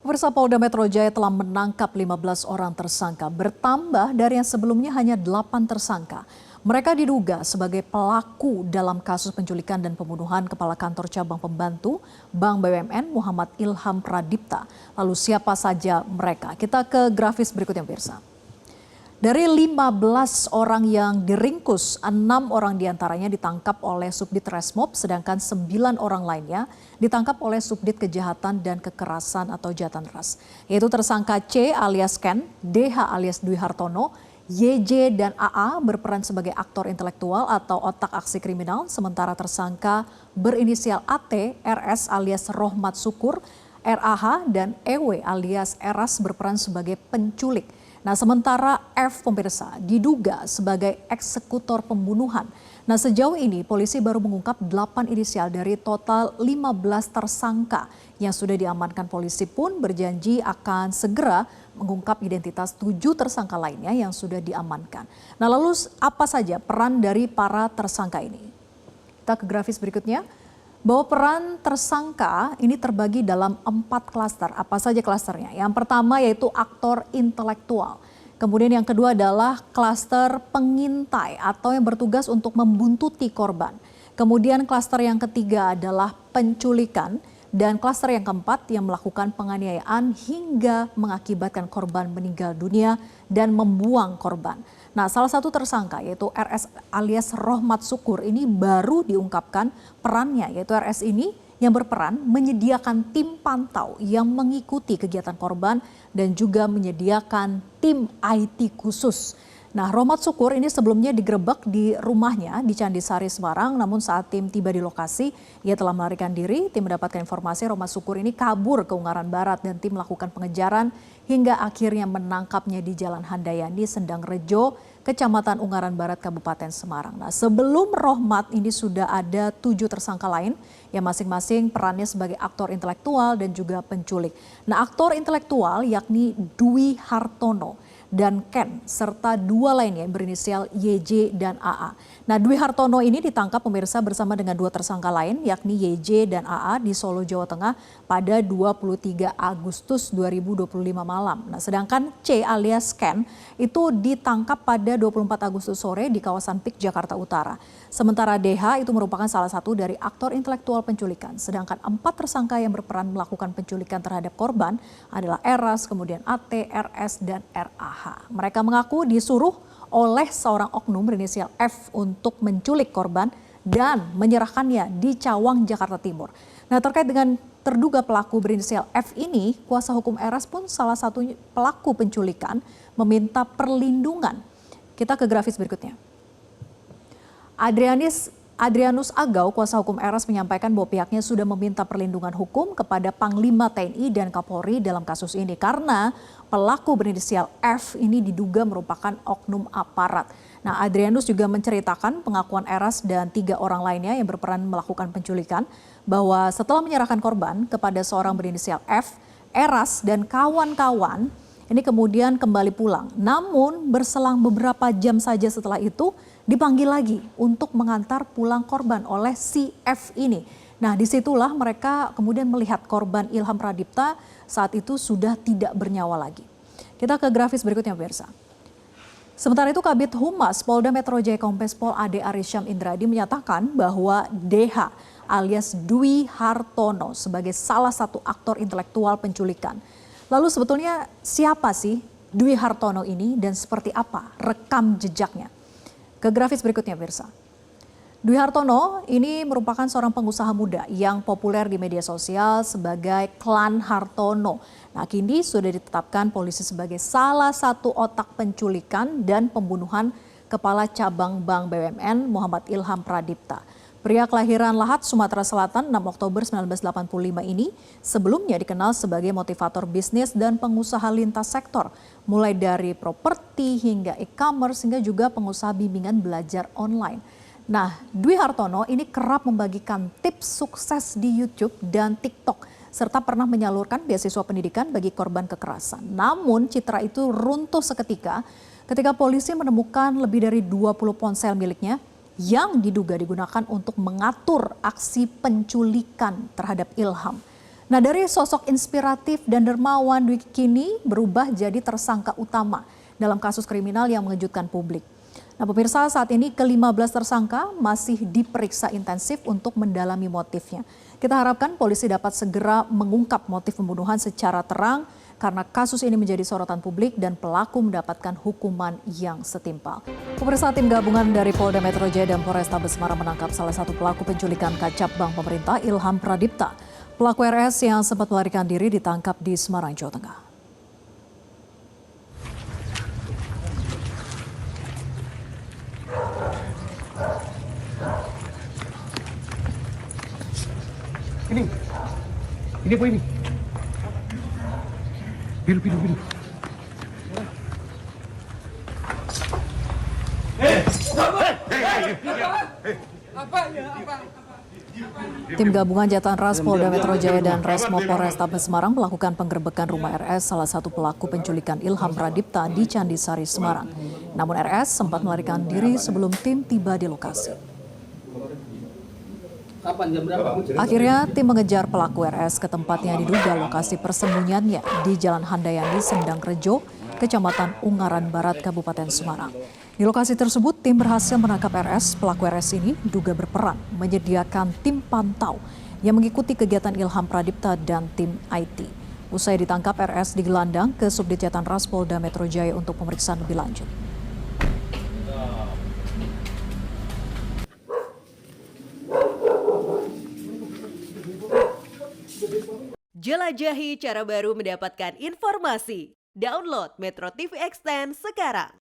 Pemirsa, Polda Metro Jaya telah menangkap 15 orang tersangka, bertambah dari yang sebelumnya hanya 8 tersangka. Mereka diduga sebagai pelaku dalam kasus penculikan dan pembunuhan Kepala Kantor Cabang Pembantu Bank BUMN Muhammad Ilham Pradipta. Lalu siapa saja mereka? Kita ke grafis berikutnya, pemirsa. Dari 15 orang yang diringkus, 6 orang diantaranya ditangkap oleh Subdit Resmob, sedangkan 9 orang lainnya ditangkap oleh Subdit Kejahatan dan Kekerasan atau Jahatan Ras, yaitu tersangka C alias Ken, DH alias Dwi Hartono, YJ dan AA berperan sebagai aktor intelektual atau otak aksi kriminal, sementara tersangka berinisial AT, RS alias Rohmat Syukur, RAH dan EW alias Eras berperan sebagai penculik. Nah, sementara F, pemirsa, diduga sebagai eksekutor pembunuhan. Nah, sejauh ini polisi baru mengungkap 8 inisial dari total 15 tersangka. Yang sudah diamankan, polisi pun berjanji akan segera mengungkap identitas 7 tersangka lainnya yang sudah diamankan. Nah, lalu apa saja peran dari para tersangka ini? Kita ke grafis berikutnya. Bahwa peran tersangka ini terbagi dalam 4 klaster. Apa saja klasternya? Yang pertama yaitu aktor intelektual. Kemudian yang kedua adalah klaster pengintai atau yang bertugas untuk membuntuti korban. Kemudian klaster yang ketiga adalah penculikan. Dan klaster yang keempat yang melakukan penganiayaan hingga mengakibatkan korban meninggal dunia dan membuang korban. Nah, salah satu tersangka yaitu RS alias Rohmat Syukur ini baru diungkapkan perannya, yaitu RS ini yang berperan menyediakan tim pantau yang mengikuti kegiatan korban dan juga menyediakan tim IT khusus. Nah, Rohmat Syukur ini sebelumnya digerebek di rumahnya di Candisari, Semarang. Namun saat tim tiba di lokasi, ia telah melarikan diri. Tim mendapatkan informasi Rohmat Syukur ini kabur ke Ungaran Barat dan tim melakukan pengejaran hingga akhirnya menangkapnya di Jalan Handayani, Sendang Rejo, Kecamatan Ungaran Barat, Kabupaten Semarang. Nah, sebelum Rohmat ini sudah ada 7 tersangka lain yang masing-masing perannya sebagai aktor intelektual dan juga penculik. Nah, aktor intelektual yakni Dwi Hartono dan Ken, serta 2 lainnya yang berinisial YJ dan AA. Nah, Dwi Hartono ini ditangkap, pemirsa, bersama dengan 2 tersangka lain yakni YJ dan AA di Solo, Jawa Tengah pada 23 Agustus 2025 malam. Nah, sedangkan C alias Ken itu ditangkap pada 24 Agustus sore di kawasan PIK Jakarta Utara. Sementara DH itu merupakan salah satu dari aktor intelektual penculikan. Sedangkan 4 tersangka yang berperan melakukan penculikan terhadap korban adalah Eras, kemudian AT, RS, dan RAH. Mereka mengaku disuruh oleh seorang oknum berinisial F untuk menculik korban dan menyerahkannya di Cawang, Jakarta Timur. Nah, terkait dengan terduga pelaku berinisial F ini, kuasa hukum Eras pun salah satu pelaku penculikan meminta perlindungan. Kita ke grafis berikutnya. Adrianus Agau, kuasa hukum Eras, menyampaikan bahwa pihaknya sudah meminta perlindungan hukum kepada Panglima TNI dan Kapolri dalam kasus ini karena pelaku berinisial F ini diduga merupakan oknum aparat. Nah, Adrianus juga menceritakan pengakuan Eras dan 3 orang lainnya yang berperan melakukan penculikan bahwa setelah menyerahkan korban kepada seorang berinisial F, Eras dan kawan-kawan ini kemudian kembali pulang. Namun berselang beberapa jam saja setelah itu dipanggil lagi untuk mengantar pulang korban oleh si F ini. Nah, disitulah mereka kemudian melihat korban Ilham Pradipta saat itu sudah tidak bernyawa lagi. Kita ke grafis berikutnya, pemirsa. Sementara itu, Kabid Humas Polda Metro Jaya Kombes Pol Ade Arysyam Indradi menyatakan bahwa DH alias Dwi Hartono sebagai salah satu aktor intelektual penculikan. Lalu sebetulnya siapa sih Dwi Hartono ini dan seperti apa rekam jejaknya? Ke grafis berikutnya, pemirsa. Dwi Hartono ini merupakan seorang pengusaha muda yang populer di media sosial sebagai Klan Hartono. Nah, kini sudah ditetapkan polisi sebagai salah satu otak penculikan dan pembunuhan Kepala Cabang Bank BUMN Muhammad Ilham Pradipta. Pria kelahiran Lahat, Sumatera Selatan 6 Oktober 1985 ini sebelumnya dikenal sebagai motivator bisnis dan pengusaha lintas sektor, mulai dari properti hingga e-commerce hingga juga pengusaha bimbingan belajar online. Nah, Dwi Hartono ini kerap membagikan tips sukses di YouTube dan TikTok, serta pernah menyalurkan beasiswa pendidikan bagi korban kekerasan. Namun citra itu runtuh seketika ketika polisi menemukan lebih dari 20 ponsel miliknya yang diduga digunakan untuk mengatur aksi penculikan terhadap Ilham. Nah, dari sosok inspiratif dan dermawan Dwiki kini berubah jadi tersangka utama dalam kasus kriminal yang mengejutkan publik. Nah, pemirsa, saat ini ke-15 tersangka masih diperiksa intensif untuk mendalami motifnya. Kita harapkan polisi dapat segera mengungkap motif pembunuhan secara terang karena kasus ini menjadi sorotan publik dan pelaku mendapatkan hukuman yang setimpal. Pemirsa, tim gabungan dari Polda Metro Jaya dan Polrestabes Semarang menangkap salah satu pelaku penculikan kacap bank pemerintah, Ilham Pradipta. Pelaku RS yang sempat melarikan diri ditangkap di Semarang, Jawa Tengah. Ini apa ini? Biru. Tim gabungan Jatan Ras Polda Metro Jaya dan Resmo Polrestabes Semarang melakukan penggerbekan rumah RS, salah satu pelaku penculikan Ilham Pradipta di Candi Sari, Semarang. Namun RS sempat melarikan diri sebelum tim tiba di lokasi. Akhirnya tim mengejar pelaku RS ke tempat yang diduga lokasi persembunyiannya di Jalan Handayani, Sendang Rejo, Kecamatan Ungaran Barat, Kabupaten Semarang. Di lokasi tersebut, tim berhasil menangkap RS. Pelaku RS ini diduga berperan menyediakan tim pantau yang mengikuti kegiatan Ilham Pradipta dan tim IT. Usai ditangkap, RS digelandang ke Subdit Jatan Ras Polda Metro Jaya untuk pemeriksaan lebih lanjut. Jelajahi cara baru mendapatkan informasi. Download Metro TV Extend sekarang.